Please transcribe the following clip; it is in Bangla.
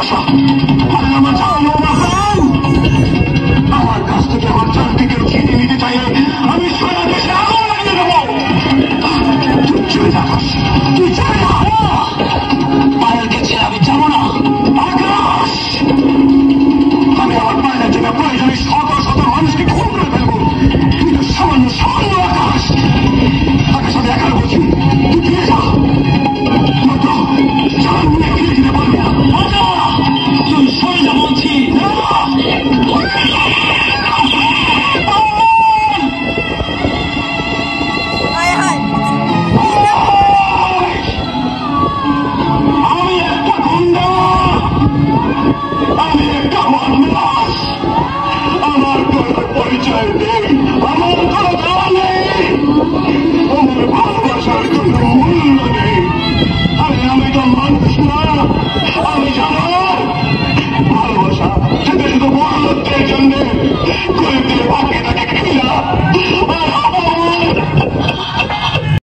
আমার জানো আমার কাছ থেকে আমার চারদিকে ছিনিয়ে নিতে চাইলে আমি সারা দেশে আগুন লাগিয়ে দেবো। তুই চলে যাস, তুই চলে যা। পায়ের কাছে আমি যাবো না। আকাশ, আমি আমার পায়ের জন্য প্রয়োজনে শত শত মানুষকে খুন করে ফেলবো। তুই তো সামান্য সামান্য আকাশ। আকাশ, আমি একা বলছি, তুই ফিরে যা। জান নিয়ে ফিরে যেতে পারবি না। তুই সরে যা বলছি। আমি একটা গুন্ডা, আমি একটা বদমাশ। আমার কোনো পরিচয় নেই, আমার কোনো দাম নেই, আমার ভালোবাসার কোনো মূল্য নেই। আমি তো মানুষ না, আমি জানার ভালোবাসা সেটা শুধু বড়লোকদের জন্য, গরিবদের বাকি থাকে